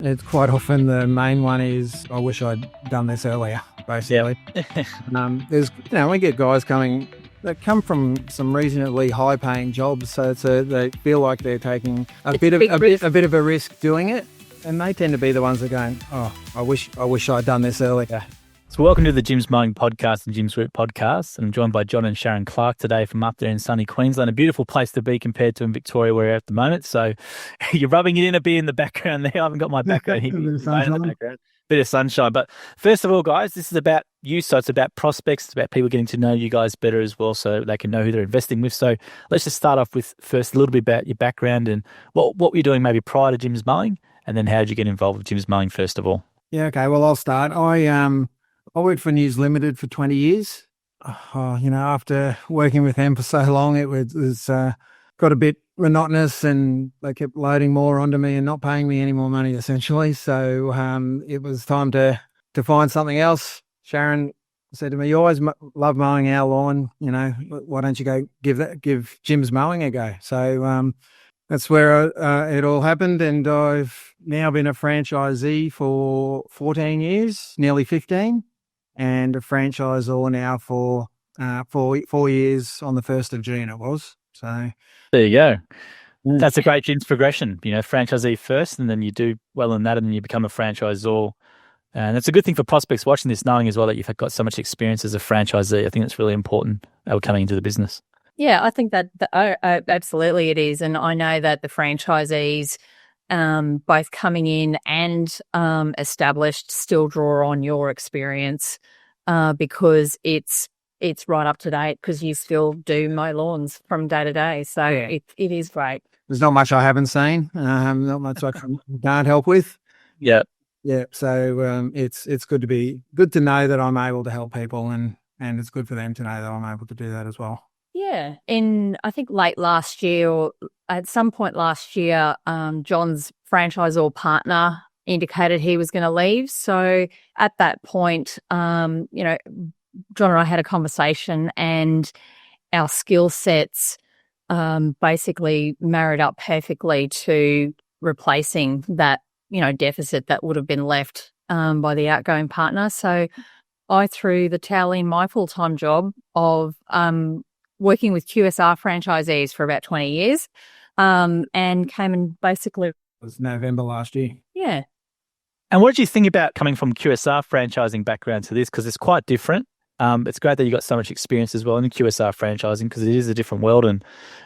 It's quite often the main one is, I wish I'd done this earlier, basically. We get guys that come from some reasonably high-paying jobs, so they feel like they're taking a bit of a risk doing it, and they tend to be the ones that are going, "Oh, I wish I'd done this earlier." So welcome to the Jim's Mowing podcast and Jim's Root podcast. And I'm joined by John and Sharon Clarke today from up there in sunny Queensland. A beautiful place to be compared to in Victoria where we're at the moment. So you're rubbing it in a bit in the background there. I haven't got my background here. Bit of sunshine. But first of all, guys, this is about you. So it's about prospects. It's about people getting to know you guys better as well so they can know who they're investing with. So let's just start off with first a little bit about your background and what were you doing maybe prior to Jim's Mowing, and then how did you get involved with Jim's Mowing first of all? Yeah, okay. Well, I'll start. I worked for News Limited for 20 years. After working with them for so long, it was got a bit monotonous, and they kept loading more onto me and not paying me any more money, essentially. So it was time to find something else. Sharon said to me, "You always love mowing our lawn. Why don't you go give Jim's Mowing a go?" So that's where it all happened, and I've now been a franchisee for 14 years, nearly 15. And a franchisor now for 4 years on the 1st of June it was. So there you go. That's a great Jim's progression. Franchisee first, and then you do well in that, and then you become a franchisor. And it's a good thing for prospects watching this, knowing as well that you've got so much experience as a franchisee. I think that's really important coming into the business. Yeah, I think that absolutely it is. And I know that the franchisees, both coming in and established, still draw on your experience because it's right up to date, because you still do mow lawns from day to day. So it is great. There's not much I haven't seen, not much I can't help with. Yeah. So it's good to know that I'm able to help people, and it's good for them to know that I'm able to do that as well. Yeah. I think late last year, or at some point last year, John's franchisor partner indicated he was going to leave. So at that point, John and I had a conversation, and our skill sets basically married up perfectly to replacing that, deficit that would have been left by the outgoing partner. So I threw the towel in my full-time job of working with QSR franchisees for about 20 years and came and basically... It was November last year. Yeah. And what did you think about coming from QSR franchising background to this? Because it's quite different. It's great that you got so much experience as well in QSR franchising, because it is a different world, and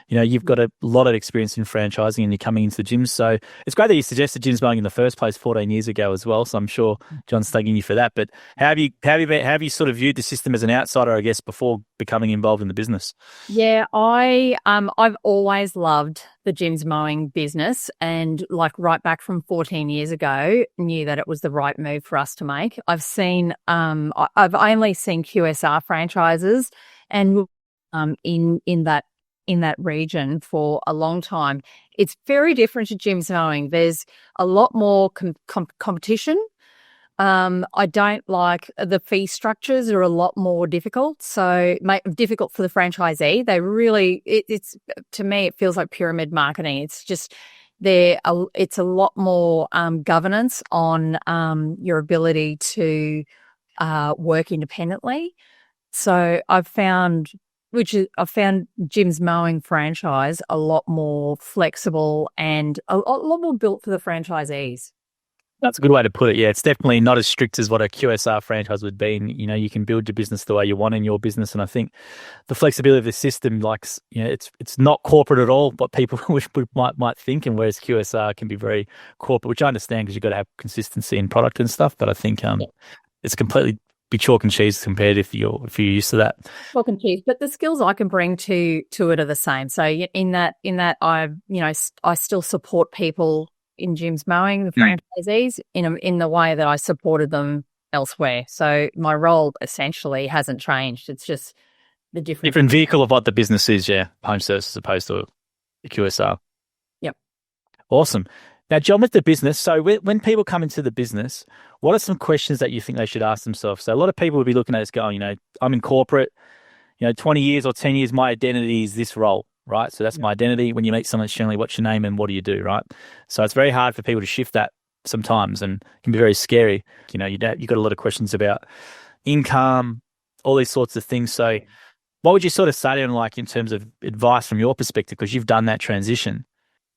you've got a lot of experience in franchising, and you're coming into the gyms. So it's great that you suggested Jim's Mowing in the first place 14 years ago as well. So I'm sure John's thanking you for that. But how have you sort of viewed the system as an outsider, I guess, before becoming involved in the business? Yeah, I've always loved the Jim's Mowing business, and right back from 14 years ago, knew that it was the right move for us to make. I've only seen QSR franchises and in that region for a long time. It's very different to Jim's Mowing. There's a lot more competition. I don't like the fee structures are a lot more difficult. So difficult for the franchisee. They really, it's to me, it feels like pyramid marketing. It's just it's a lot more governance on your ability to work independently. So I've found Jim's Mowing franchise a lot more flexible and a lot more built for the franchisees. That's a good way to put it. Yeah, it's definitely not as strict as what a QSR franchise would be. And, you can build your business the way you want in your business. And I think the flexibility of the system, it's not corporate at all, what people might think. And whereas QSR can be very corporate, which I understand because you've got to have consistency in product and stuff. But I think it's completely be chalk and cheese compared if you're used to that. Chalk and cheese, but the skills I can bring to it are the same. So in that I still support people in Jim's Mowing, the franchisees, in the way that I supported them elsewhere. So my role essentially hasn't changed. It's just the different vehicle of what the business is. Yeah, home service as opposed to a QSR. Yep. Awesome. Now, John, with the business, so when people come into the business, what are some questions that you think they should ask themselves? So a lot of people will be looking at us going, I'm in corporate, 20 years or 10 years, my identity is this role. right? So that's my identity. When you meet someone, it's generally what's your name and what do you do, right? So it's very hard for people to shift that sometimes and can be very scary. You know, you've got a lot of questions about income, all these sorts of things. So what would you sort of say to them, like in terms of advice from your perspective, because you've done that transition?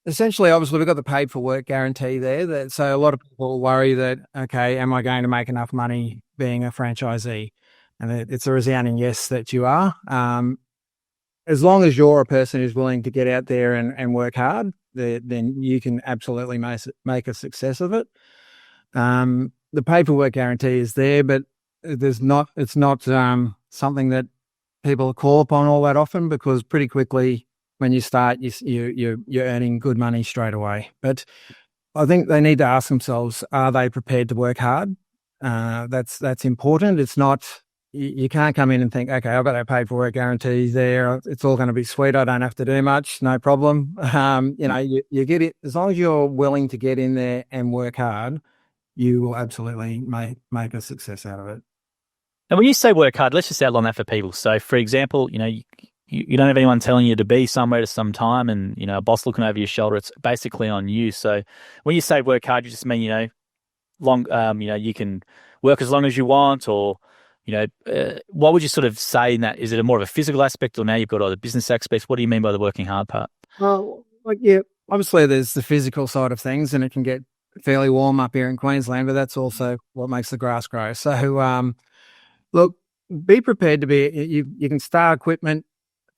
Essentially, obviously, we've got the paid for work guarantee there. So a lot of people worry that, okay, am I going to make enough money being a franchisee? And it's a resounding yes that you are. As long as you're a person who's willing to get out there and work hard, then you can absolutely make a success of it. The paid for work guarantee is there, but it's not something that people call upon all that often, because pretty quickly when you start, you're earning good money straight away. But I think they need to ask themselves, are they prepared to work hard? That's important. It's not, you can't come in and think, okay, I've got that paid for work guarantee there. It's all going to be sweet. I don't have to do much. No problem. You get it. As long as you're willing to get in there and work hard, you will absolutely make a success out of it. And when you say work hard, let's just outline that for people. So, for example, you don't have anyone telling you to be somewhere to some time and, a boss looking over your shoulder. It's basically on you. So when you say work hard, you just mean, you can work as long as you want, or, what would you sort of say in that? Is it more of a physical aspect, or now you've got all the business aspects? What do you mean by the working hard part? Well, obviously there's the physical side of things, and it can get fairly warm up here in Queensland, but that's also what makes the grass grow. So, look, be prepared to be, you can start equipment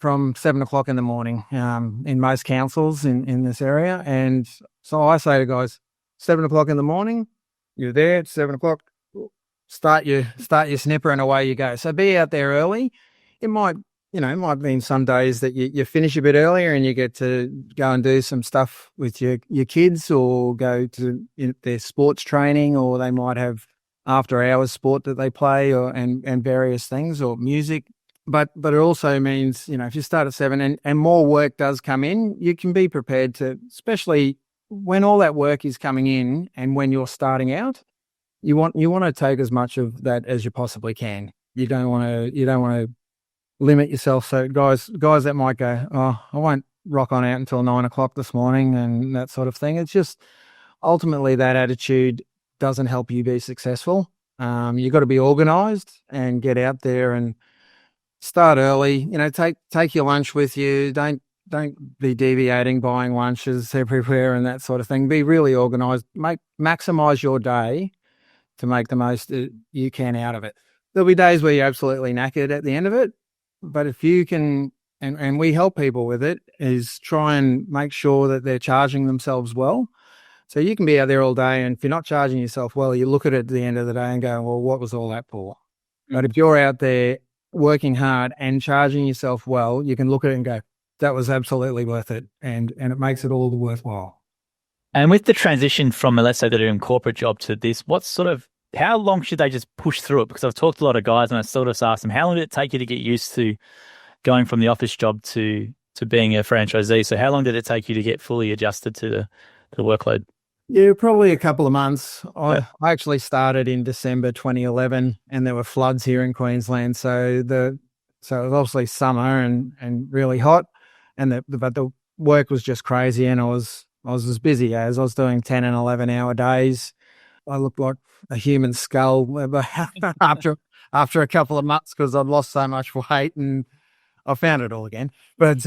from 7 o'clock in the morning in most councils in this area. And so I say to guys, 7 o'clock in the morning, you're there at 7 o'clock, start your snipper and away you go. So be out there early. It might mean some days that you finish a bit earlier and you get to go and do some stuff with your kids, or go to their sports training, or they might have after hours sport that they play, and various things, or music. But it also means, if you start at 7 and more work does come in, you can be prepared to, especially when all that work is coming in and when you're starting out, you want to take as much of that as you possibly can. You don't want to limit yourself. So guys that might go, oh, I won't rock on out until 9 o'clock this morning and that sort of thing. It's just ultimately that attitude doesn't help you be successful. You've got to be organized and get out there and start early. Take your lunch with you. Don't be deviating, buying lunches everywhere and that sort of thing. Be really organized. Maximize your day to make the most you can out of it. There'll be days where you're absolutely knackered at the end of it, but if you can, and we help people with it, is try and make sure that they're charging themselves well. So you can be out there all day, and if you're not charging yourself well, you look at it at the end of the day and go, well, what was all that for? But if you're out there working hard and charging yourself well, you can look at it and go, that was absolutely worth it. And it makes it all worthwhile. And with the transition from, let's say, they're doing corporate job to this, how long should they just push through it? Because I've talked to a lot of guys and I sort of asked them, how long did it take you to get used to going from the office job to being a franchisee? So how long did it take you to get fully adjusted to the workload? Yeah, probably a couple of months. I actually started in December 2011, and there were floods here in Queensland. So it was obviously summer and really hot, but the work was just crazy, and I was as busy as I was doing 10 and 11 hour days. I looked like a human skull after a couple of months, because I'd lost so much weight, and I found it all again. But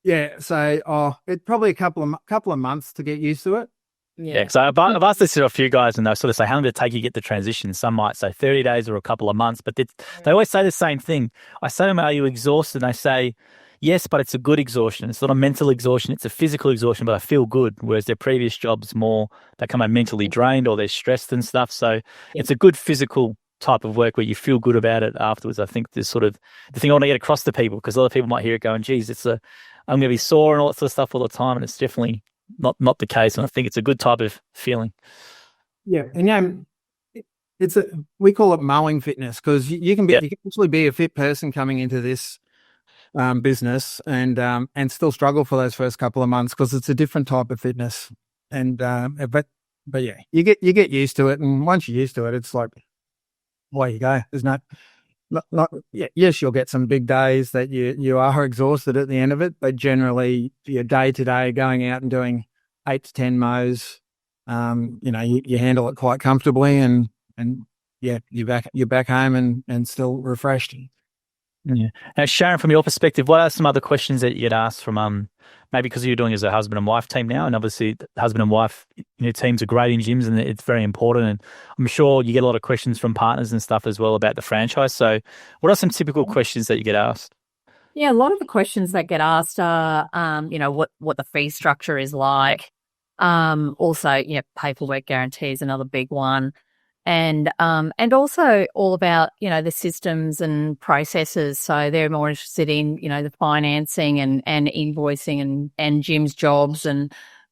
yeah, so it probably a couple of months to get used to it. Yeah. So I've asked this to a few guys, and they sort of say, how long did it take you to get the transition? Some might say 30 days or a couple of months, but they always say the same thing. I say to them, are you exhausted? And they say, yes, but it's a good exhaustion. It's not a mental exhaustion. It's a physical exhaustion, but I feel good. Whereas their previous jobs they come out mentally drained, or they're stressed and stuff. So it's a good physical type of work where you feel good about it afterwards. I think there's sort of the thing I want to get across to people, because a lot of people might hear it going, geez, I'm going to be sore and all that sort of stuff all the time. And it's definitely not the case. And I think it's a good type of feeling. Yeah. And we call it mowing fitness, because you can actually be a fit person coming into this business and still struggle for those first couple of months, because it's a different type of fitness. And but yeah, you get used to it, and once you're used to it, it's like, away you go. There's yes, you'll get some big days that you are exhausted at the end of it, but generally your day to day going out and doing 8 to 10 mows You handle it quite comfortably, and yeah, you're back home and still refreshed. Yeah. Now, Sharon, from your perspective, what are some other questions that you get asked from maybe because you're doing as a husband and wife team now, and obviously the husband and wife teams are great in gyms and it's very important, and I'm sure you get a lot of questions from partners and stuff as well about the franchise. So what are some typical questions that you get asked? Yeah, a lot of the questions that get asked are, what the fee structure is like. Also, paperwork guarantee is another big one. And also all about, the systems and processes. So they're more interested in, the financing and invoicing and Jim's jobs and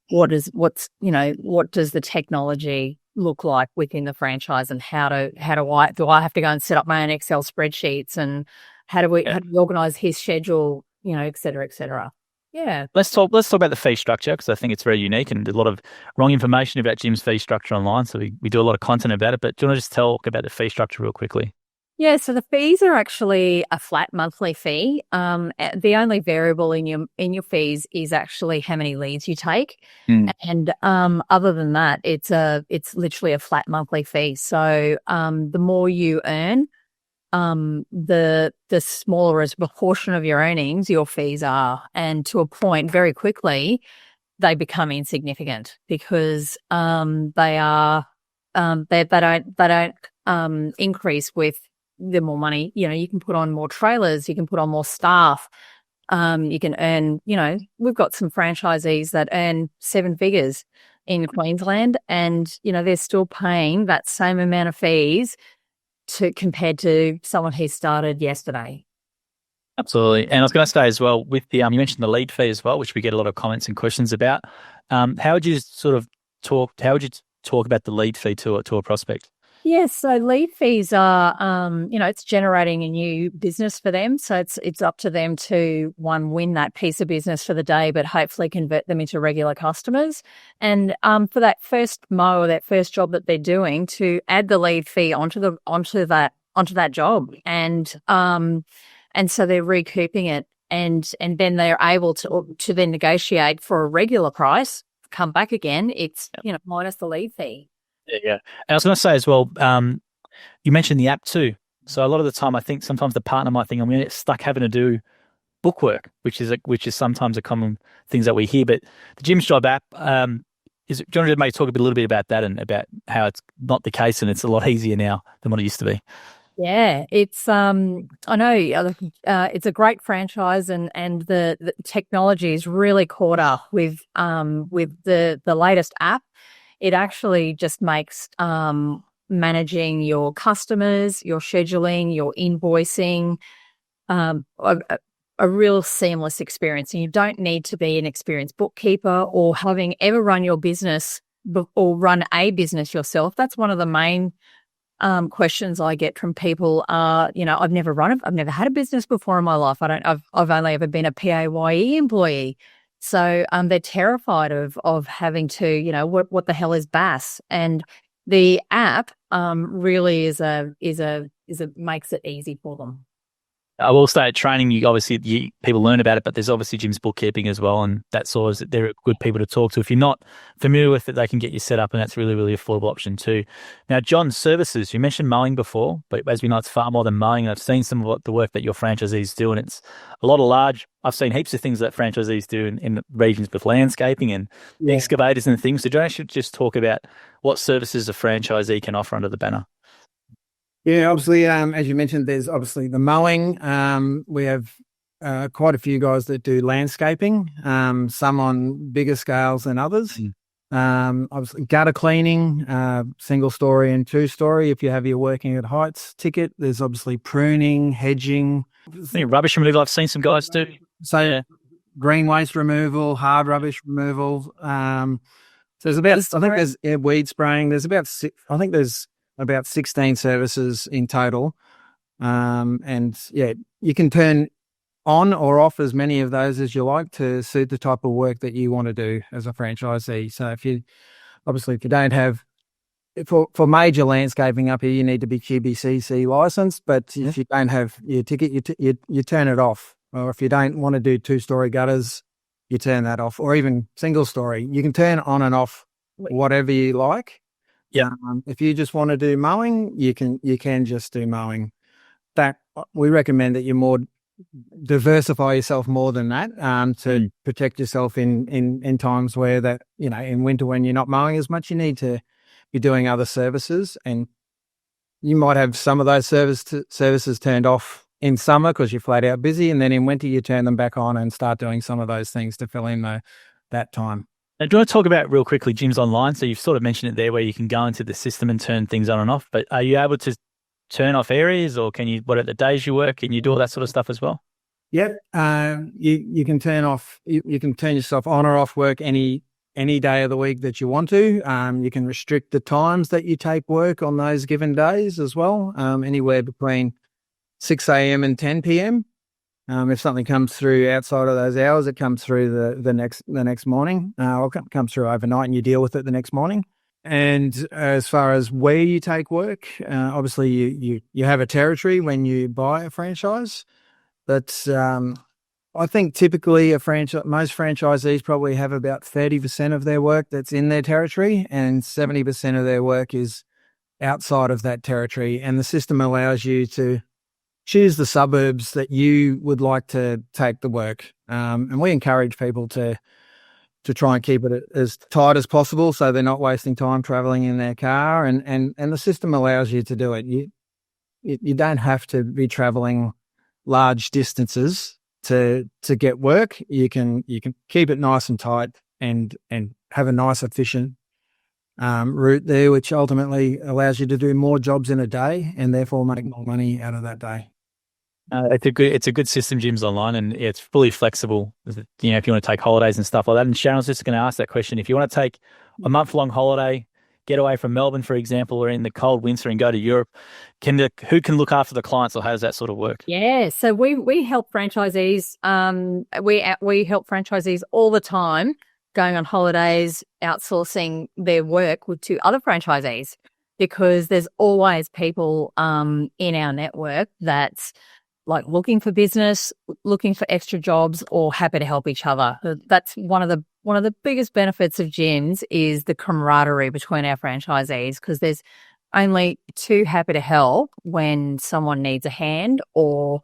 what does the technology look like within the franchise, and how do I have to go and set up my own Excel spreadsheets, and how do we organize his schedule, et cetera, et cetera. Yeah. Let's talk about the fee structure, because I think it's very unique and a lot of wrong information about Jim's fee structure online. So we do a lot of content about it. But do you want to just talk about the fee structure real quickly? Yeah, so the fees are actually a flat monthly fee. The only variable in your fees is actually how many leads you take, and other than that, it's literally a flat monthly fee. So the more you earn, the smaller as a proportion of your earnings your fees are, and to a point, very quickly, they become insignificant because they don't increase with the more money. You can put on more trailers, you can put on more staff, you can earn. We've got some franchisees that earn 7 figures in Queensland, and they're still paying that same amount of fees compared to someone who started yesterday. Absolutely. And I was going to say as well, with the you mentioned the lead fee as well, which we get a lot of comments and questions about. How would you talk about the lead fee to a prospect? Yes, so lead fees are, it's generating a new business for them. So it's up to them to, win that piece of business for the day, but hopefully convert them into regular customers. And for that first mow or that first job that they're doing, to add the lead fee onto that job, and so they're recouping it, and then they're able to then negotiate for a regular price, come back again. It's minus the lead fee. Yeah. And I was going to say as well, you mentioned the app too. So a lot of the time, I think sometimes the partner might think I'm going to get stuck having to do bookwork, which is sometimes a common things that we hear. But the Jim's Job app, John may talk a little bit about that and about how it's not the case and it's a lot easier now than what it used to be. Yeah, it's I know it's a great franchise, and the technology is really caught up with the latest app. It actually just makes managing your customers, your scheduling, your invoicing a real seamless experience. And you don't need to be an experienced bookkeeper or having ever run your business or run a business yourself. That's one of the main questions I get from people. I've never had a business before in my life. I've only ever been a PAYE employee. So they're terrified of having to, what the hell is BAS? And the app really makes it easy for them. I will say at training, people learn about it, but there's obviously Jim's bookkeeping as well, and that's always they're good people to talk to. If you're not familiar with it, they can get you set up, and that's really, really affordable option too. Now, John, services, you mentioned mowing before, but as we know, it's far more than mowing. I've seen some of the work that your franchisees do, and it's a lot of large. I've seen heaps of things that franchisees do in regions with landscaping and excavators and things. So John should just talk about what services a franchisee can offer under the banner. Yeah, obviously, as you mentioned, there's obviously the mowing. We have quite a few guys that do landscaping, some on bigger scales than others. Obviously, gutter cleaning, single story and 2-story. If you have your working at heights ticket, there's obviously pruning, hedging. Rubbish removal, I've seen some guys do. So green waste removal, hard rubbish removal. So there's there's weed spraying. There's about 16 services in total. And you can turn on or off as many of those as you like to suit the type of work that you want to do as a franchisee. So if you don't have, for major landscaping up here, you need to be QBCC licensed, but if you don't have your ticket, you turn it off. Or if you don't want to do 2-story gutters, you turn that off, or even single story. You can turn on and off whatever you like. Yeah. If you just want to do mowing, you can just do mowing. That we recommend that you more diversify yourself more than that to protect yourself in times where that, in winter when you're not mowing as much, you need to be doing other services, and you might have some of those services turned off in summer because you're flat out busy, and then in winter you turn them back on and start doing some of those things to fill in that time. Now, do you want to talk about real quickly Gyms Online? So you've sort of mentioned it there where you can go into the system and turn things on and off, but are you able to turn off areas, or can you, what are the days you work, can you do all that sort of stuff as well? Yep. You can turn off, you can turn yourself on or off work any day of the week that you want to. You can restrict the times that you take work on those given days as well, anywhere between 6 a.m. and 10 p.m. If something comes through outside of those hours, it comes through the next morning, or comes through overnight, and you deal with it the next morning. And as far as where you take work, obviously you have a territory when you buy a franchise, but I think typically most franchisees probably have about 30% of their work that's in their territory, and 70% of their work is outside of that territory. And the system allows you to choose the suburbs that you would like to take the work. And we encourage people to try and keep it as tight as possible so they're not wasting time traveling in their car. And the system allows you to do it. You don't have to be traveling large distances to get work. You can keep it nice and tight and have a nice, efficient route there, which ultimately allows you to do more jobs in a day and therefore make more money out of that day. It's a good system, Gyms Online, and it's fully flexible. If you want to take holidays and stuff like that. And Sharon's just going to ask that question. If you want to take a month-long holiday, get away from Melbourne, for example, or in the cold winter and go to Europe, who can look after the clients, or how does that sort of work? Yeah, so we help franchisees. We help franchisees all the time going on holidays, outsourcing their work to other franchisees, because there's always people in our network that's like looking for business, looking for extra jobs, or happy to help each other. That's one of the biggest benefits of gyms is the camaraderie between our franchisees, because there's only too happy to help when someone needs a hand or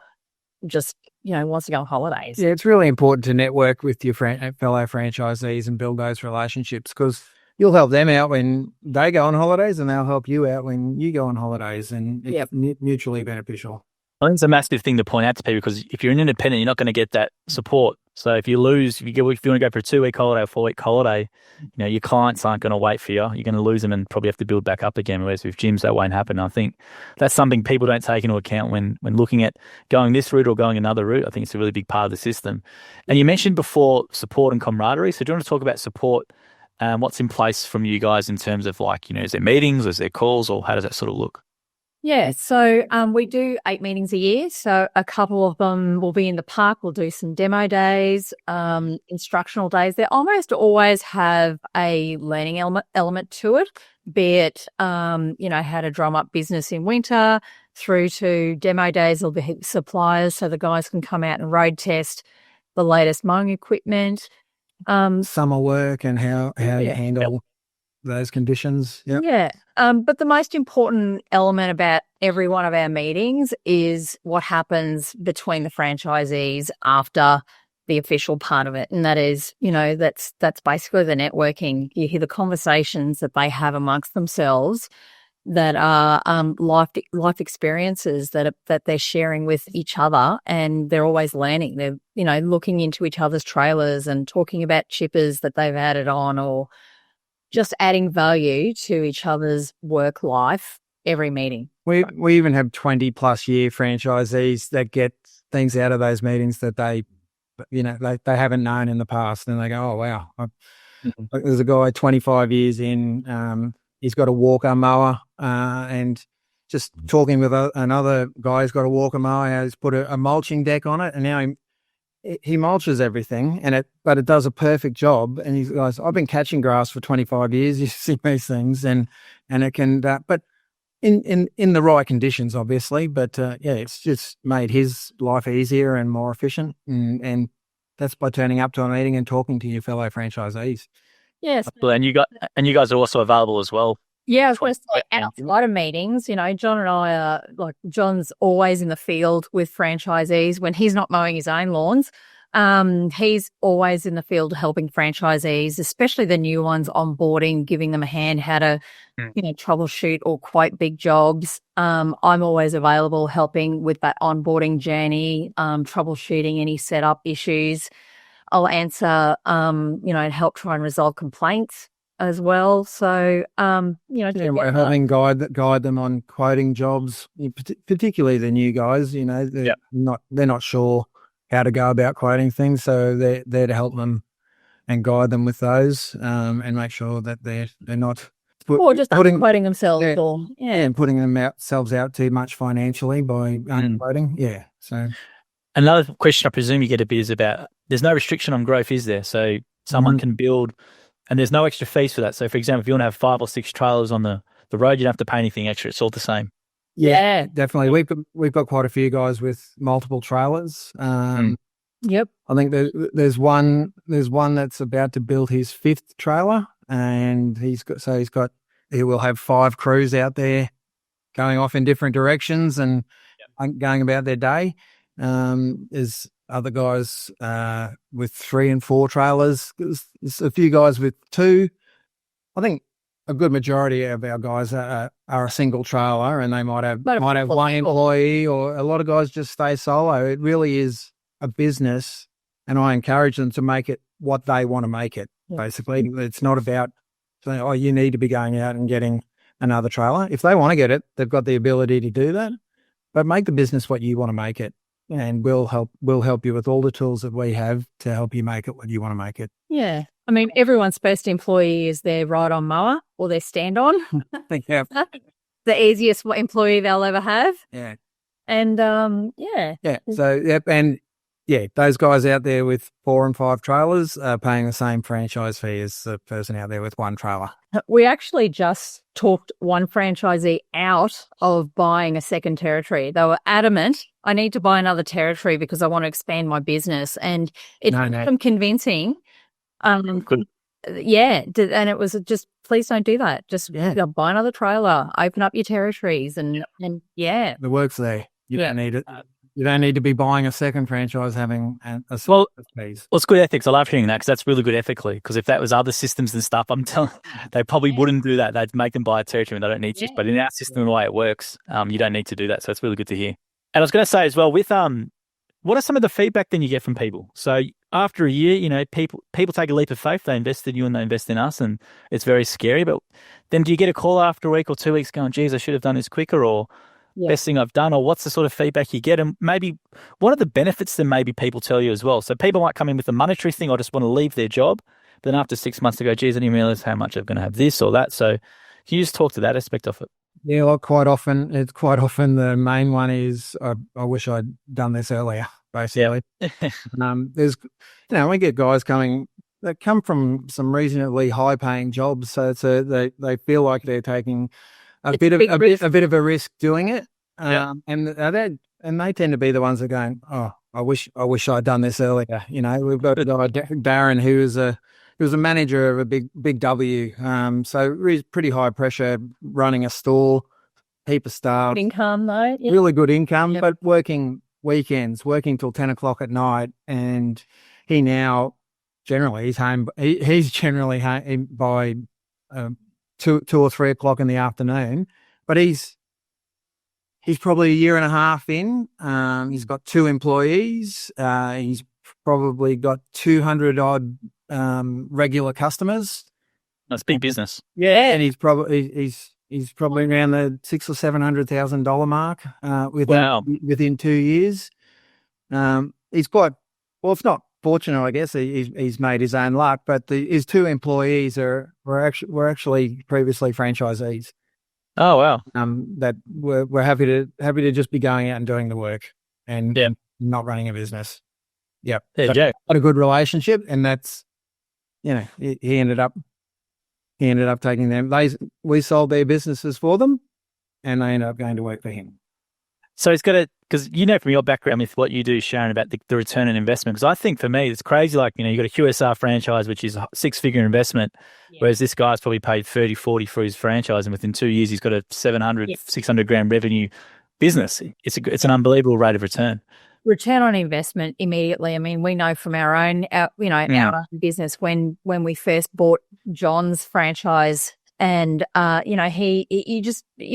just wants to go on holidays. Yeah, it's really important to network with your fellow franchisees and build those relationships, because you'll help them out when they go on holidays, and they'll help you out when you go on holidays, and it's mutually beneficial. I think it's a massive thing to point out to people, because if you're an independent, you're not going to get that support. So if you want to go for a 2-week holiday or 4-week holiday, your clients aren't going to wait for you. You're going to lose them and probably have to build back up again. Whereas with gyms, that won't happen. I think that's something people don't take into account when looking at going this route or going another route. I think it's a really big part of the system. And you mentioned before support and camaraderie. So do you want to talk about support? What's in place from you guys in terms of is there meetings, is there calls, or how does that sort of look? Yeah, so we do 8 meetings a year. So a couple of them will be in the park. We'll do some demo days, instructional days. They almost always have a learning element to it, be it, how to drum up business in winter, through to demo days. There'll be suppliers so the guys can come out and road test the latest mowing equipment. Summer work and how you handle those conditions. Yep. Yeah. But the most important element about every one of our meetings is what happens between the franchisees after the official part of it. And that is, that's basically the networking. You hear the conversations that they have amongst themselves that are life experiences that they're sharing with each other, and they're always learning. They're, looking into each other's trailers and talking about chippers that they've added on, or just adding value to each other's work life every meeting. We even have 20+ year franchisees that get things out of those meetings that they haven't known in the past, and they go, oh wow. There's a guy 25 years in, he's got a walker mower, and just talking with another guy who's got a walker mower, he's put a mulching deck on it, and now he mulches everything, but it does a perfect job. And he goes, I've been catching grass for 25 years. You see these things, and it can, but in the right conditions, obviously. But it's just made his life easier and more efficient, and that's by turning up to a meeting and talking to your fellow franchisees. Yes. And you guys are also available as well. Yeah, I was going to say outside of meetings, John and I are like, John's always in the field with franchisees when he's not mowing his own lawns. He's always in the field helping franchisees, especially the new ones, onboarding, giving them a hand how to, troubleshoot or quote big jobs. I'm always available helping with that onboarding journey, troubleshooting any setup issues. I'll answer, and help try and resolve complaints as well. So, we're having guide them on quoting jobs, particularly the new guys. They're not sure how to go about quoting things, so they're there to help them and guide them with those, and make sure that they're not quoting themselves, and putting themselves out too much financially by quoting. Yeah. So another question I presume you get a bit is about, there's no restriction on growth, is there? So someone can build. And there's no extra fees for that. So, for example, if you want to have 5 or 6 trailers on the road, you don't have to pay anything extra. It's all the same. Yeah, definitely. We've got quite a few guys with multiple trailers. Yep. I think there's one that's about to build his 5th trailer, and he will have 5 crews out there going off in different directions and going about their day. There's other guys with 3 and 4 trailers. There's a few guys with 2. I think a good majority of our guys are a single trailer, and they might have one employee, or a lot of guys just stay solo. It really is a business, and I encourage them to make it what they want to make it. Basically, it's not about saying, "Oh, you need to be going out and getting another trailer." If they want to get it, they've got the ability to do that. But make the business what you want to make it. And we'll help you with all the tools that we have to help you make it what you want to make it. Yeah. I mean, everyone's first employee is their ride-on mower or their stand-on. Yeah. The easiest employee they'll ever have. Yeah. And, Yeah. So, and those guys out there with 4 and 5 trailers are paying the same franchise fee as the person out there with 1 trailer. We actually just talked one franchisee out of buying a second territory. They were adamant, I need to buy another territory because I want to expand my business. And it took them convincing. Good. Yeah. And it was just, please don't do that. Just buy another trailer, open up your territories and The work's there. You don't need it. You don't need to be buying a second franchise having a piece. Well, it's good ethics. I love hearing that because that's really good ethically. Because if that was other systems and stuff, I'm telling they probably wouldn't do that. They'd make them buy a territory and they don't need to. But in our system and the way it works, you don't need to do that. So it's really good to hear. And I was going to say as well, with what are some of the feedback then you get from people? So after a year, people take a leap of faith. They invest in you and they invest in us, and it's very scary. But then do you get a call after a week or 2 weeks going, geez, I should have done this quicker, or best thing I've done, or what's the sort of feedback you get? And maybe what are the benefits that maybe people tell you as well? So people might come in with a monetary thing, or just want to leave their job. But then after 6 months they go, geez, I didn't realize how much I'm going to have this or that. So can you just talk to that aspect of it? Yeah, well, quite often the main one is, I wish I'd done this earlier, basically. There's, we get guys that come from some reasonably high paying jobs. So they feel like they're taking a bit of a risk doing it. And they tend to be the ones that are going, oh, I wish I'd done this earlier. We've got a guy, Darren, who was a manager of a big W. So pretty high pressure, running a store, heap of staff. Good income though. Yep. Really good income, but working weekends, working till 10 o'clock at night. And he now generally he's home. He's generally home by 2 or 3 o'clock in the afternoon, but he's probably a year and a half in. He's got 2 employees. He's probably got 200 odd regular customers. That's big business. Yeah, and he's probably around the $600,000 or $700,000 mark within 2 years. He's quite well. It's not fortunate, I guess. He's made his own luck, but his 2 employees were actually previously franchisees. Oh wow! That we're happy to just be going out and doing the work and not running a business. Yep. There you go. Got a good relationship, and that's he ended up taking them. We sold their businesses for them, and they ended up going to work for him. So it's got to, because from your background with what you do, Sharon, about the return on investment. Because I think for me, it's crazy. Like, you got a QSR franchise, which is a six-figure investment, whereas this guy's probably paid 30, 40 for his franchise. And within 2 years, he's got a 700, 600 grand revenue business. It's an unbelievable rate of return. Return on investment immediately. I mean, we know from our own business when we first bought John's franchise, and you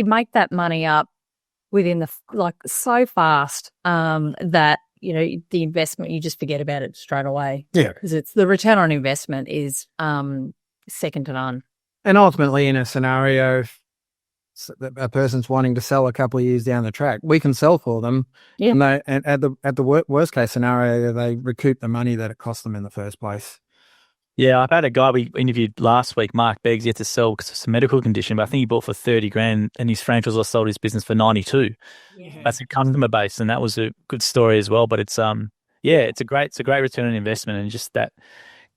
make that money up within so fast that the investment, you just forget about it straight away. Yeah, because it's the return on investment is second to none. And ultimately, in a scenario that a person's wanting to sell a couple of years down the track, we can sell for them. Yeah. And at the worst case scenario, they recoup the money that it cost them in the first place. Yeah, I've had a guy we interviewed last week, Mark Beggs. He had to sell because of some medical condition, but I think he bought for 30 grand, and his franchisor sold his business for 92. Yeah. That's a customer base, and that was a good story as well. But it's it's a great return on investment, and just that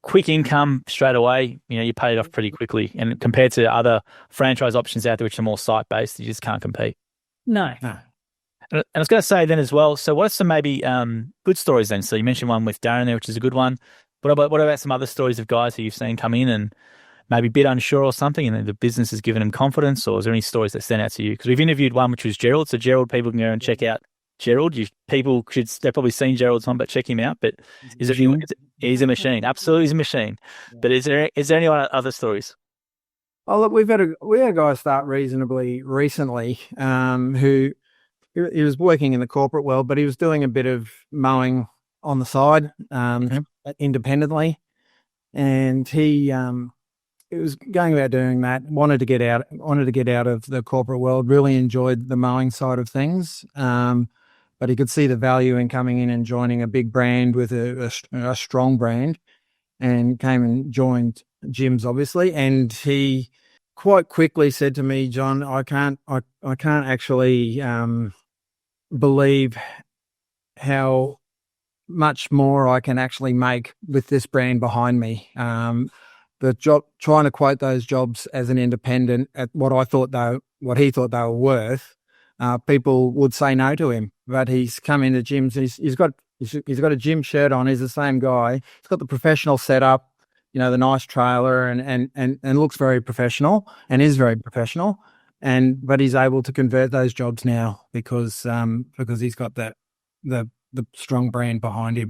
quick income straight away. You pay it off pretty quickly, and compared to other franchise options out there, which are more site based, you just can't compete. No. And I was going to say then as well. So, what are some maybe good stories then? So, you mentioned one with Darren there, which is a good one. What about some other stories of guys who you've seen come in and maybe a bit unsure or something, and then the business has given them confidence? Or is there any stories that stand out to you? Because we've interviewed one which was Gerald. So Gerald, people can go and check out Gerald. They've probably seen Gerald's one, but check him out. But he's a machine. Absolutely, he's a machine. Yeah. But is there any other stories? Oh, look, we had a guy start reasonably recently who he was working in the corporate world, but he was doing a bit of mowing on the side independently, and he was going about doing that. Wanted to get out of the corporate world. Really enjoyed the mowing side of things, but he could see the value in coming in and joining a big brand with a strong brand, and came and joined Jim's, obviously. And he quite quickly said to me, "John, I can't actually believe how much more I can actually make with this brand behind me." The job, trying to quote those jobs as an independent at what he thought they were worth, people would say no to him. But he's come into gyms. He's got a gym shirt on. He's the same guy. He's got the professional setup, the nice trailer, and looks very professional and is very professional. But he's able to convert those jobs now because he's got the strong brand behind him.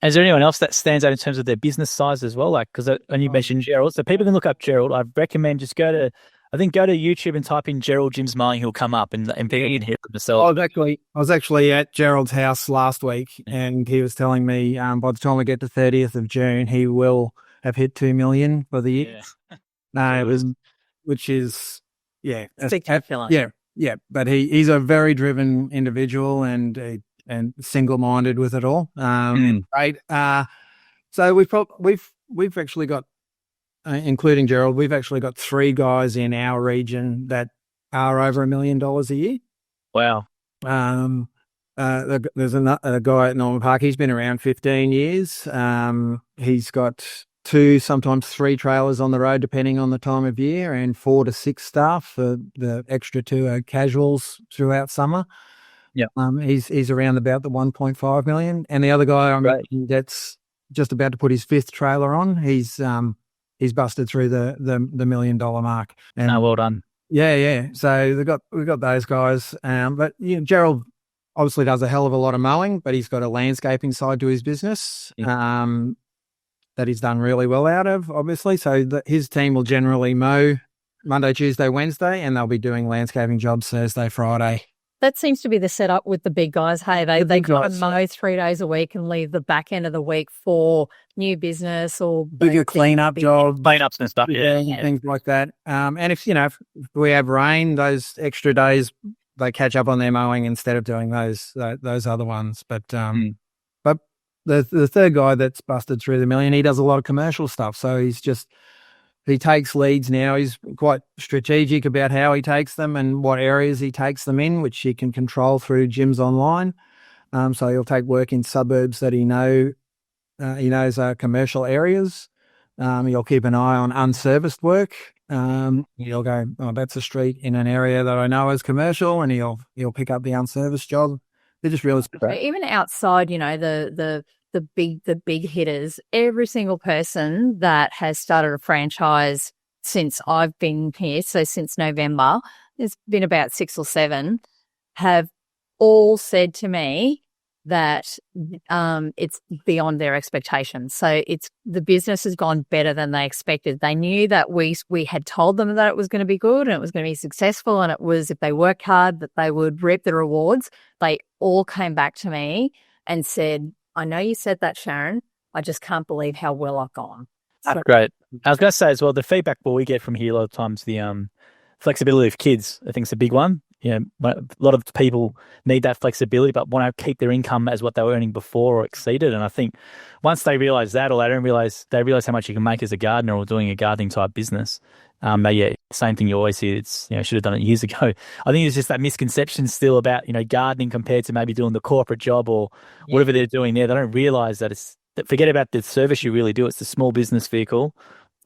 Is there anyone else that stands out in terms of their business size as well? And you mentioned Gerald, so people can look up Gerald. I recommend just go to YouTube and type in Gerald Jim's Mowing. He'll come up and people can hear themselves. I was actually at Gerald's house last week, and he was telling me by the time we get to 30th of June, he will have hit 2 million for the year. Yeah. Which is spectacular. Yeah. But he's a very driven individual and single-minded with it all. Right. So we've actually got, including Gerald, we've actually got 3 guys in our region that are over $1 million a year. Wow. There's a guy at Norman Park. He's been around 15 years. He's got 2, sometimes 3 trailers on the road, depending on the time of year, and 4 to 6 staff. The extra 2 are casuals throughout summer. Yeah, he's around about the 1.5 million, and the other guy that's just about to put his 5th trailer on. He's busted through the $1 million mark. And, well done. Yeah. So we've got those guys, but Gerald obviously does a hell of a lot of mowing, but he's got a landscaping side to his business that he's done really well out of, obviously. So his team will generally mow Monday, Tuesday, Wednesday, and they'll be doing landscaping jobs Thursday, Friday. That seems to be the setup with the big guys. Hey, they kind of mow 3 days a week and leave the back end of the week for new business or bigger cleanup jobs, cleanups and stuff, things like that. And if we have rain, those extra days they catch up on their mowing instead of doing those other ones. But but the third guy that's busted through the $1 million, he does a lot of commercial stuff. So he takes leads now. He's quite strategic about how he takes them and what areas he takes them in, which he can control through gyms online. So he'll take work in suburbs that he knows are commercial areas. He'll keep an eye on unserviced work He'll go, oh, that's a street in an area that I know is commercial, and he'll pick up the unserviced job. They're just really great. Even outside, the big hitters, every single person that has started a franchise since I've been here, so since November, there's been about 6 or 7, have all said to me that it's beyond their expectations. So the business has gone better than they expected. They knew that we had told them that it was going to be good and it was going to be successful, and it was, if they worked hard, that they would reap the rewards. They all came back to me and said, I know you said that, Sharon. I just can't believe how well I've gone. That's great. I was going to say as well, the feedback we get from here a lot of times, the flexibility of kids, I think is a big one. A lot of people need that flexibility, but want to keep their income as what they were earning before or exceeded. And I think once they realize that, or they realize how much you can make as a gardener or doing a gardening type business. Same thing you always hear. It's, should have done it years ago. I think it's just that misconception still about, gardening compared to maybe doing the corporate job or whatever they're doing there. They don't realize that forget about the service you really do. It's the small business vehicle,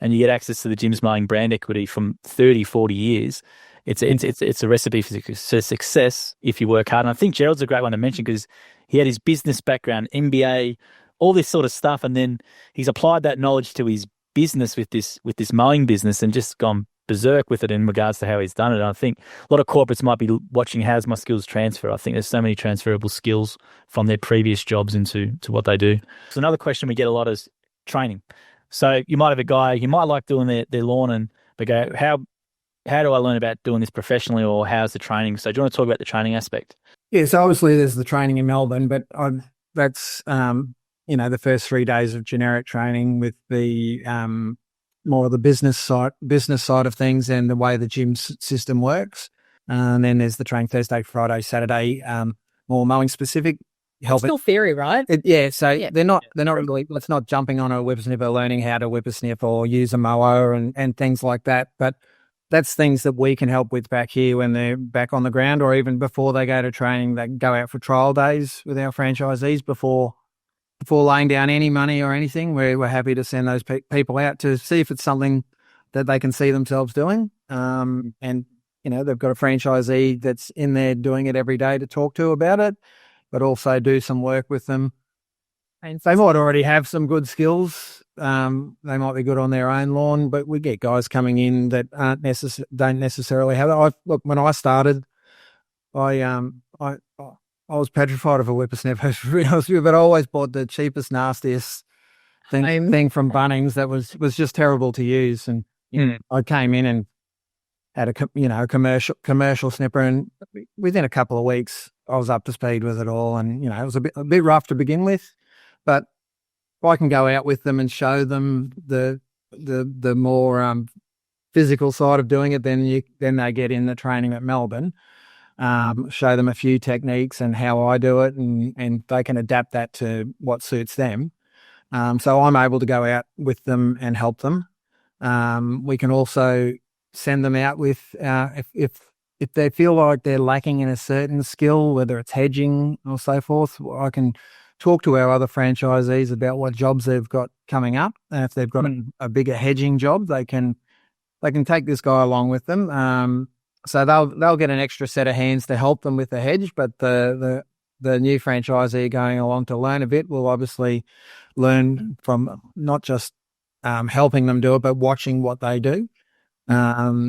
and you get access to the Jim's Mowing brand equity from 30, 40 years. It's a recipe for success if you work hard. And I think Gerald's a great one to mention because he had his business background, MBA, all this sort of stuff, and then he's applied that knowledge to his business with this mowing business and just gone berserk with it in regards to how he's done it. And I think a lot of corporates might be watching, how's my skills transfer? I think there's so many transferable skills from their previous jobs into what they do. So another question we get a lot is training. So you might have a guy, you might like doing their lawn, and they go, how do I learn about doing this professionally, or how's the training? So do you want to talk about the training aspect? Yes, obviously there's the training in Melbourne, but that's the first 3 days of generic training with the more of the business side of things and the way the gym system works. And then there's the training Thursday, Friday, Saturday, more mowing specific. It's still theory, right? They're not really. It's not jumping on a whippersnipper, learning how to whippersnip or use a mower and things like that, but that's things that we can help with back here when they're back on the ground, or even before they go to training. They go out for trial days with our franchisees before laying down any money or anything. We're happy to send those people out to see if it's something that they can see themselves doing. And they've got a franchisee that's in there doing it every day to talk to about it, but also do some work with them. And they might already have some good skills. They might be good on their own lawn, but we get guys coming in that don't necessarily have it. Look, when I started, I was petrified of a whippersnapper, to be honest with you, but I always bought the cheapest, nastiest thing from Bunnings that was just terrible to use. And I came in and had a commercial snipper, and within a couple of weeks, I was up to speed with it all. And it was a bit rough to begin with, but if I can go out with them and show them the more physical side of doing it, then they get in the training at Melbourne. Show them a few techniques and how I do it, and they can adapt that to what suits them. So I'm able to go out with them and help them. We can also send them out with if they feel like they're lacking in a certain skill, whether it's hedging or so forth. I can talk to our other franchisees about what jobs they've got coming up, and if they've got a bigger hedging job, they can take this guy along with them. So they'll get an extra set of hands to help them with the hedge, but the new franchisee going along to learn a bit will obviously learn from not just helping them do it, but watching what they do.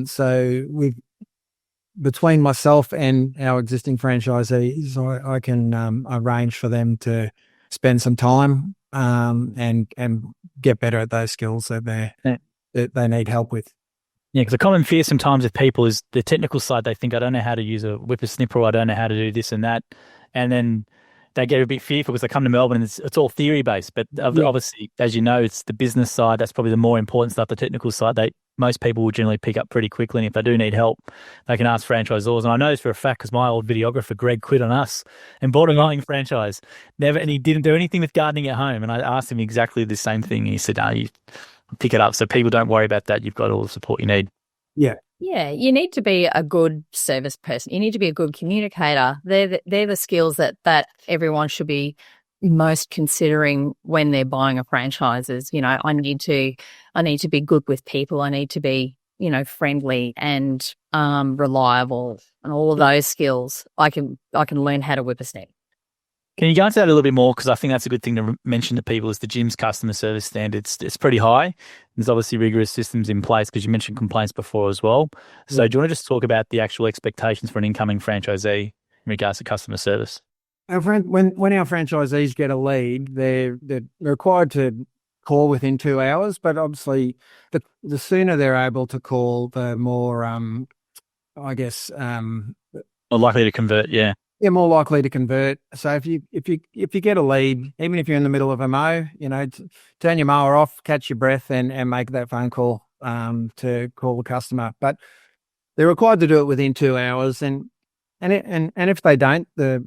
So between myself and our existing franchisees, I can arrange for them to spend some time and get better at those skills that they need help with. Yeah, because a common fear sometimes of people is the technical side. They think, I don't know how to use a whippersnipper, or I don't know how to do this and that. And then they get a bit fearful because they come to Melbourne and it's all theory-based. But obviously, as you know, it's the business side. That's probably the more important stuff. The technical side, most people will generally pick up pretty quickly. And if they do need help, they can ask franchisors. And I know this for a fact because my old videographer, Greg, quit on us and bought a mowing franchise. And he didn't do anything with gardening at home. And I asked him exactly the same thing. And he said, you pick it up. So people, don't worry about that. You've got all the support you need. Yeah. Yeah, you need to be a good service person. You need to be a good communicator. They're the skills that everyone should be most considering when they're buying a franchise. I need to be good with people. I need to be, friendly and reliable and all of those skills, I can learn how to whip a snake. Can you go into that a little bit more? Because I think that's a good thing to mention to people is the gym's customer service standards. It's pretty high. There's obviously rigorous systems in place because you mentioned complaints before as well. So do you want to just talk about the actual expectations for an incoming franchisee in regards to customer service? When our franchisees get a lead, they're required to call within 2 hours, but obviously the sooner they're able to call, the more, More likely to convert, yeah. Yeah, more likely to convert. So if you get a lead, even if you're in the middle of a mow, turn your mower off, catch your breath, and make that phone call to call the customer. But they're required to do it within 2 hours, and if they don't, they're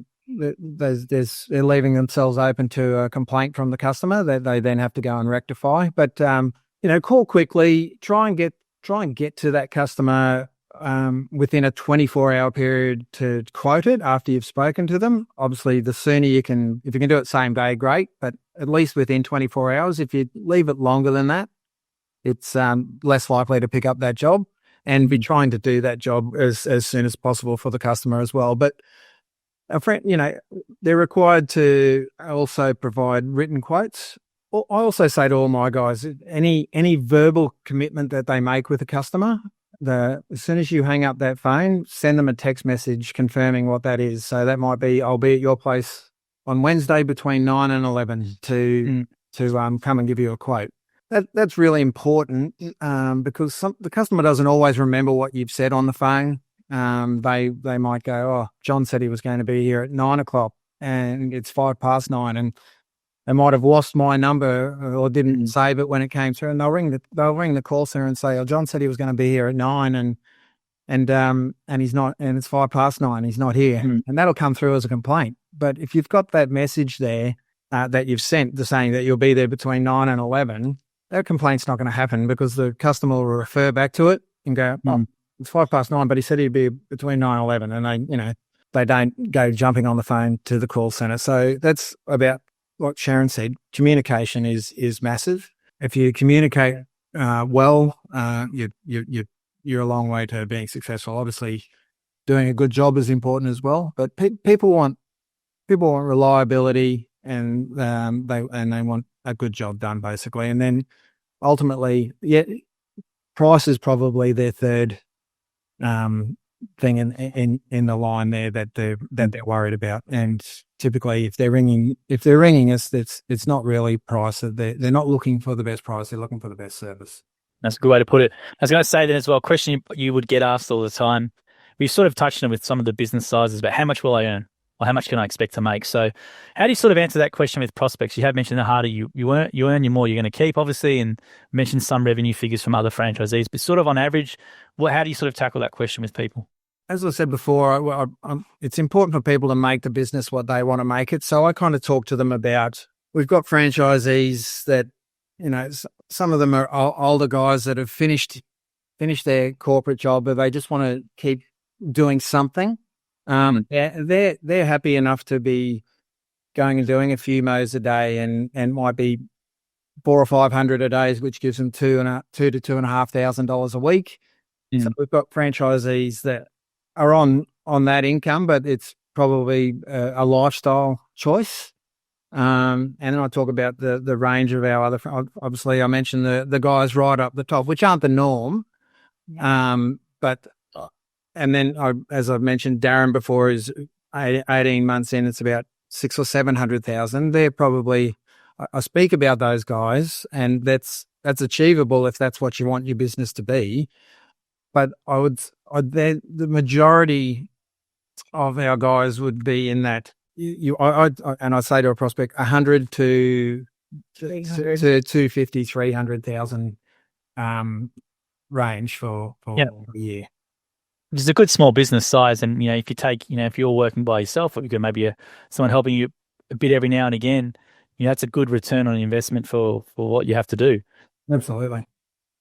leaving themselves open to a complaint from the customer that they then have to go and rectify. But call quickly, try and get to that customer within a 24-hour period to quote it after you've spoken to them. Obviously, the sooner if you can do it same day, great, but at least within 24 hours. If you leave it longer than that, it's less likely to pick up that job, and be trying to do that job as soon as possible for the customer as well. But a friend, they're required to also provide written quotes. I also say to all my guys, any verbal commitment that they make with a customer, as soon as you hang up that phone, send them a text message confirming what that is. So that might be, I'll be at your place on Wednesday between 9 and 11 to come and give you a quote. That's really important because the customer doesn't always remember what you've said on the phone. They might go, oh, John said he was going to be here at 9 o'clock and it's 9:05, and they might have lost my number or didn't save it when it came through, and they'll ring the call center and say, "Oh, John said he was going to be here at 9, and he's not, and it's 9:05, he's not here," and that'll come through as a complaint. But if you've got that message there that you've sent, saying that you'll be there between 9 and 11, that complaint's not going to happen because the customer will refer back to it and go, "Oh, it's 9:05, but he said he'd be between 9 and 11," and they don't go jumping on the phone to the call center. So that's about. Like Sharon said, communication is massive. If you communicate well, you're a long way to being successful. Obviously, doing a good job is important as well. But people want reliability, and they want a good job done, basically. And then ultimately, price is probably their third thing in the line there that they're worried about. And typically, if they're ringing us, it's not really price. They're not looking for the best price. They're looking for the best service. That's a good way to put it. I was going to say that as well. A question you would get asked all the time. We sort of touched on it with some of the business sizes, but how much will I earn, or how much can I expect to make? So, how do you sort of answer that question with prospects? You have mentioned the harder you earn, the more you're going to keep, obviously, and mentioned some revenue figures from other franchisees. But sort of on average, how do you sort of tackle that question with people? As I said before, it's important for people to make the business what they want to make it. So I kind of talk to them about, we've got franchisees that, some of them are older guys that have finished their corporate job, but they just want to keep doing something. They're happy enough to be going and doing a few mows a day and might be $400 or $500 a day, which gives them $2,000 to $2,500 a week. So we've got franchisees that are on that income, but it's probably a lifestyle choice. And then I talk about the range of our other, obviously I mentioned the guys right up the top, which aren't the norm. But, and then as I've mentioned, Darren before is 18 months in, it's about 600,000 or 700,000. They're probably, I speak about those guys, and that's achievable if that's what you want your business to be. But the majority of our guys would be in that. And I say to a prospect, 100 to 250, 300,000 range for a year. Which is a good small business size, and if you take, if you're working by yourself, or you've got maybe someone helping you a bit every now and again, that's a good return on investment for what you have to do. Absolutely.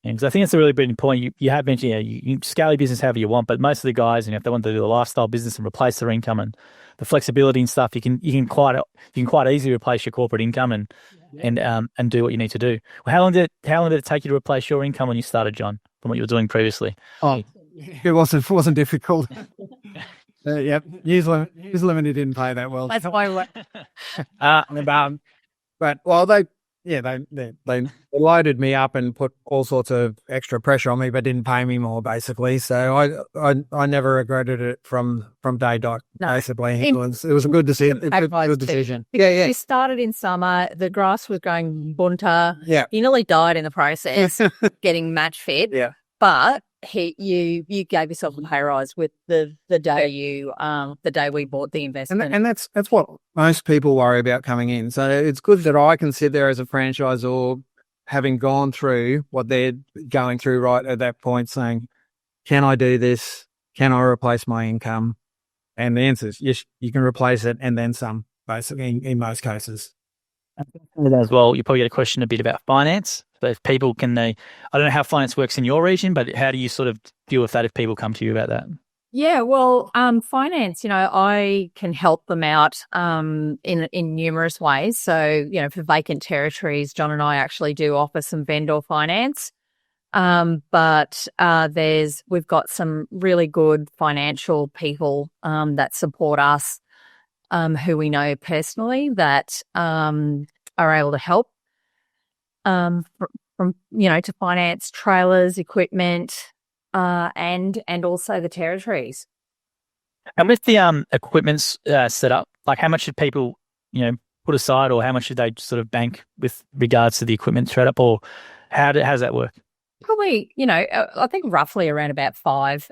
And I think that's a really big point. You have mentioned, you scale your business however you want, but most of the guys, if they want to do the lifestyle business and replace their income and the flexibility and stuff, you can quite easily replace your corporate income and do what you need to do. Well, how long did it take you to replace your income when you started, John? from what you were doing previously? Oh, it wasn't difficult. Yep, News Limited didn't pay that well. That's why But they loaded me up and put all sorts of extra pressure on me, but didn't pay me more basically. So I never regretted it from day dot. No. Basically, it was a good decision. Good decision. We started in summer. The grass was going bunter. Yeah, You nearly died in the process getting match fed. yeah. But you gave yourself a pay rise with the day we bought the investment. And that's what most people worry about coming in. So it's good that I can sit there as a franchisor, having gone through what they're going through right at that point, saying, can I do this? Can I replace my income? And the answer is yes, you can replace it and then some, basically, in most cases. As well, you probably get a question a bit about finance. So if people I don't know how finance works in your region, but how do you sort of deal with that if people come to you about that? Yeah, well, finance, I can help them out in numerous ways. So, for vacant territories, John and I actually do offer some vendor finance. But we've got some really good financial people that support us, who we know personally that are able to help from to finance trailers, equipment, and also the territories. And with the equipment set up, like how much should people put aside, or how much should they sort of bank with regards to the equipment setup, or how does that work? Probably, I think roughly around about $5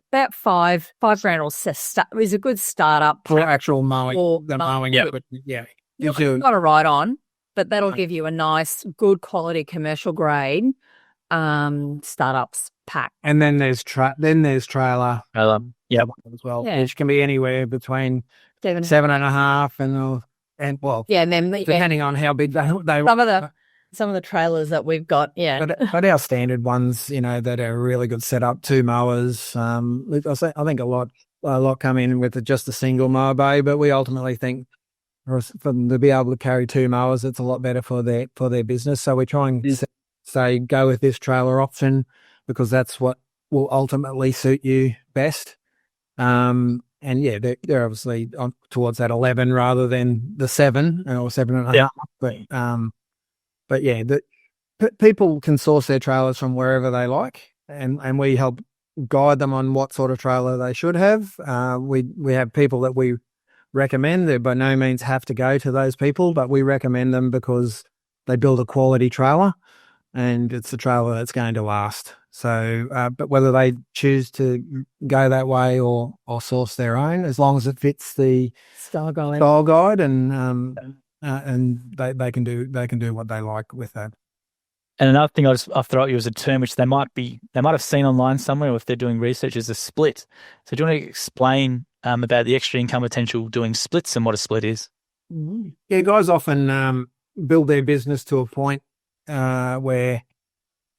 grand is a good startup For actual mowing, mowing. Yep. Yeah. You've got a ride on, but that'll give you a nice, good quality commercial grade startups pack. And then there's trailer Yeah. as well, Yeah. which can be anywhere between 7.5 and then depending on how big they some of the trailers that we've got, But our standard ones, that are really good setup, 2 mowers. I think a lot come in with just a single mower bay, but we ultimately think for them to be able to carry 2 mowers, it's a lot better for their business. So we try and say go with this trailer option because that's what will ultimately suit you best. And yeah, they're obviously towards that 11 rather than the 7 or 7.5. Yeah. But yeah, people can source their trailers from wherever they like, and we help guide them on what sort of trailer they should have. We have people that we recommend. They by no means have to go to those people, but we recommend them because they build a quality trailer, and it's a trailer that's going to last. So, but whether they choose to go that way or source their own, as long as it fits the style guide, and they can do what they like with that. And another thing I'll throw at you as a term which they might have seen online somewhere, or if they're doing research, is a split. So do you want to explain about the extra income potential doing splits and what a split is? Yeah, guys often build their business to a point where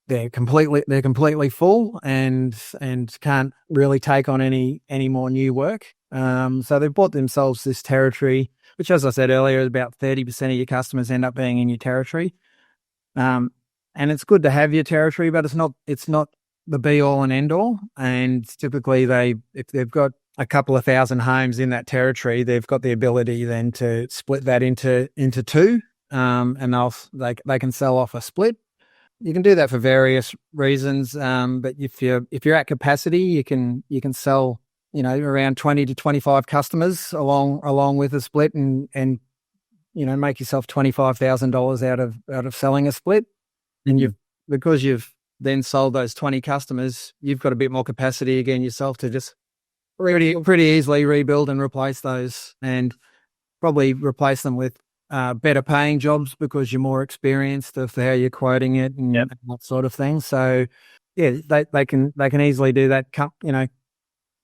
they're completely full and can't really take on any more new work. So they've bought themselves this territory, which, as I said earlier, is about 30% of your customers end up being in your territory. And it's good to have your territory, but it's not the be all and end all. And typically if they've got a couple of thousand homes in that territory, they've got the ability then to split that into 2. And they can sell off a split. You can do that for various reasons. But if you're at capacity, you can sell, around 20 to 25 customers along with a split and make yourself $25,000 out of selling a split. And because you've then sold those 20 customers, you've got a bit more capacity again yourself to just pretty easily rebuild and replace those, and probably replace them with better paying jobs because you're more experienced of how you're quoting it and that sort of thing. So yeah, they can easily do that,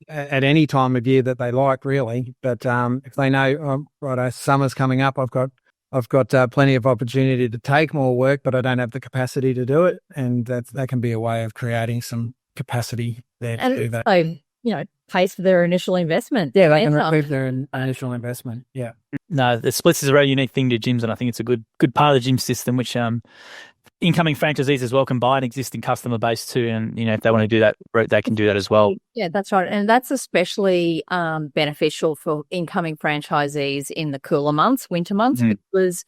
at any time of year that they like, really. But if they know, summer's coming up, I've got plenty of opportunity to take more work, but I don't have the capacity to do it, and that can be a way of creating some capacity there to do that. So, pays for their initial investment. Yeah, they can recoup their initial investment. Yeah. No, the splits is a very unique thing to gyms, and I think it's a good part of the gym system, which incoming franchisees as well can buy an existing customer base too, and if they want to do that, they can do that as well. Yeah, that's right, and that's especially beneficial for incoming franchisees in the cooler months, winter months, because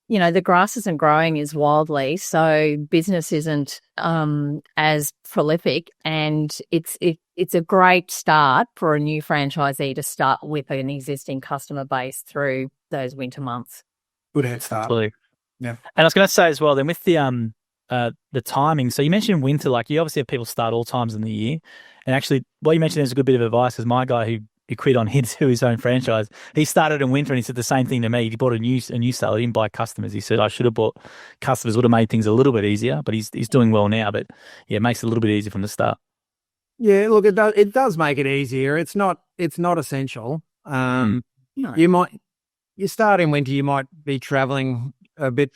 the grass isn't growing as wildly, so business isn't as prolific, and it's a great start for a new franchisee to start with an existing customer base through those winter months. Good head start. Absolutely. Yeah. And I was going to say as well, then with the timing, so you mentioned winter, like you obviously have people start all times in the year, and actually what you mentioned is a good bit of advice, because my guy who quit on his own franchise, he started in winter and he said the same thing to me. He bought a new seller, he didn't buy customers. He said, I should have bought customers, would have made things a little bit easier, but he's doing well now. But yeah, it makes it a little bit easier from the start. Yeah, look, it does make it easier. It's not essential. No. You start in winter, you might be traveling a bit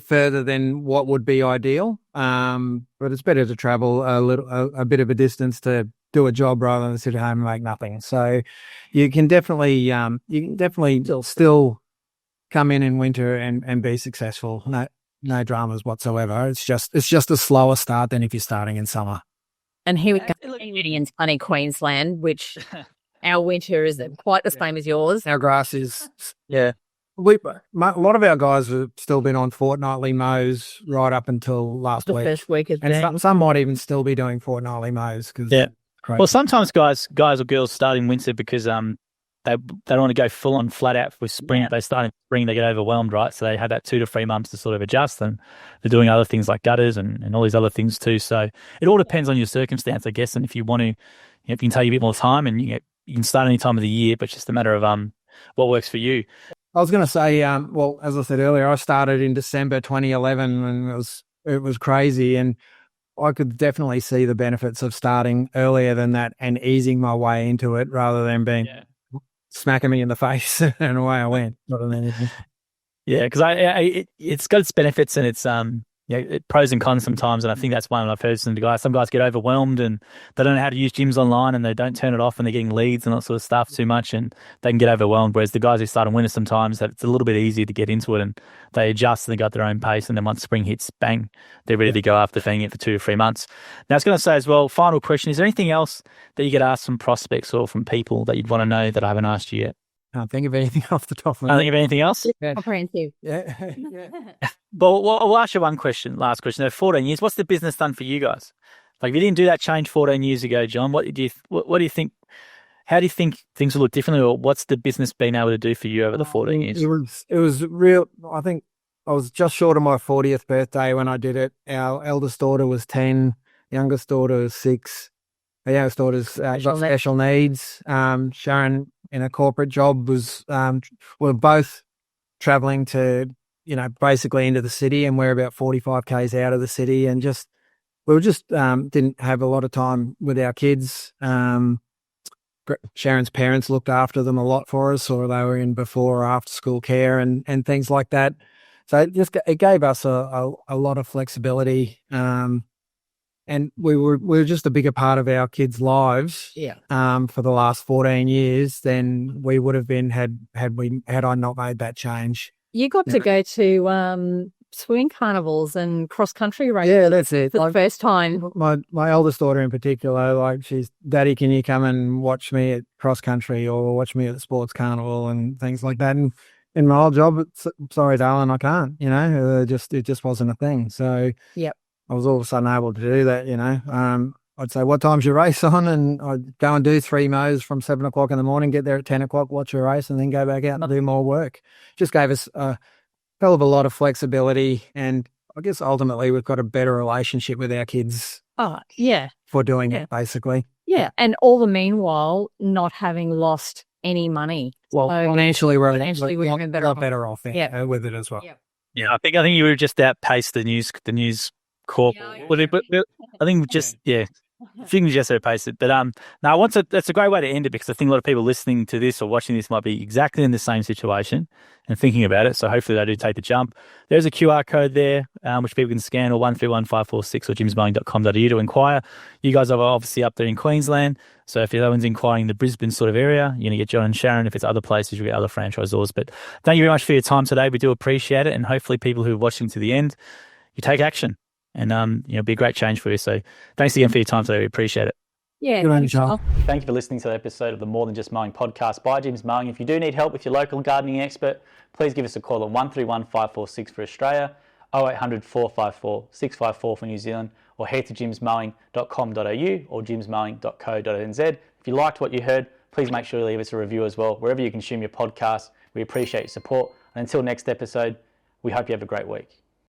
further than what would be ideal. But it's better to travel a bit of a distance to do a job rather than sit at home and make nothing. So you can definitely still come in winter and be successful. No dramas whatsoever. It's just a slower start than if you're starting in summer. And here we go in sunny Queensland, which our winter isn't quite the same as yours. Our grass is, yeah. A lot of our guys have still been on fortnightly mows right up until last The week. first week of And some might even still be doing fortnightly mows. Well, sometimes guys or girls start in winter because they don't want to go full on flat out for spring. They start in spring, they get overwhelmed, right? So they have that 2 to 3 months to sort of adjust, and they're doing other things like gutters and all these other things too. So it all depends on your circumstance, I guess. And if you want to, if you can take a bit more time, and you can start any time of the year, but it's just a matter of what works for you. I was going to say, well, as I said earlier, I started in December 2011, and it was crazy, and I could definitely see the benefits of starting earlier than that and easing my way into it rather than being smacking me in the face and away I went. Not than anything. Yeah, because it's got its benefits and its pros and cons sometimes, and I think that's one I've heard some guys. Some guys get overwhelmed and they don't know how to use gyms online, and they don't turn it off, and they're getting leads and that sort of stuff too much, and they can get overwhelmed. Whereas the guys who start in winter, sometimes that it's a little bit easier to get into it, and they adjust and they got their own pace, and then once spring hits, bang, they're ready to go after feeding it for 2 or 3 months. Now I was going to say as well, final question: is there anything else that you get asked from prospects or from people that you'd want to know that I haven't asked you yet? Can't think of anything off the top of my head. Can't think of anything else? Comprehensive. Yeah. But I'll ask you one question, last question. 14 years, what's the business done for you guys? Like, if you didn't do that change 14 years ago, John, what do you think, how do you think things will look differently, or what's the business been able to do for you over the 14 years? It was real. I think I was just short of my 40th birthday when I did it. Our eldest daughter was 10, youngest daughter was 6. Our youngest daughter's got special needs. Sharon, in a corporate job, we're both traveling to, basically into the city, and we're about 45 k's out of the city, and we didn't have a lot of time with our kids. Sharon's parents looked after them a lot for us, or they were in before or after school care and things like that. So it gave us a lot of flexibility. And we were just a bigger part of our kids' lives for the last 14 years than we would have been had I not made that change. You got to go to swing carnivals and cross-country races. Yeah, that's it. For the first time. My eldest daughter in particular, she's, Daddy, can you come and watch me at cross-country or watch me at the sports carnival and things like that? And in my old job, sorry, darling, I can't, it just wasn't a thing. So yep. I was all of a sudden able to do that, I'd say, what time's your race on? And I'd go and do 3 mows from 7 o'clock in the morning, get there at 10 o'clock, watch your race, and then go back out and do more work. Just gave us a hell of a lot of flexibility. And I guess ultimately we've got a better relationship with our kids. Oh, yeah. For doing it, basically. Yeah. And all the meanwhile, not having lost any money. Well, so financially, we're a lot better off with it as well. Yeah, I think you would just outpace the news corp. I think I think we just outpaced it. But now that's a great way to end it, because I think a lot of people listening to this or watching this might be exactly in the same situation and thinking about it. So hopefully they do take the jump. There's a QR code there, which people can scan, or 131546 or jimsmowing.com.au to inquire. You guys are obviously up there in Queensland. So if anyone's inquiring the Brisbane sort of area, you're going to get John and Sharon. If it's other places, you'll get other franchisors. But thank you very much for your time today. We do appreciate it. And hopefully people who are watching to the end, you take action and, it'll be a great change for you. So thanks again for your time today. We appreciate it. Yeah. Good on you, Charles. Thank you for listening to the episode of the More Than Just Mowing podcast by Jim's Mowing. If you do need help with your local gardening expert, please give us a call on 131 546 for Australia, 0800 454 654 for New Zealand, or head to jimsmowing.com.au or jimsmowing.co.nz. If you liked what you heard, please make sure to leave us a review as well, wherever you consume your podcast. We appreciate your support. And until next episode, we hope you have a great week.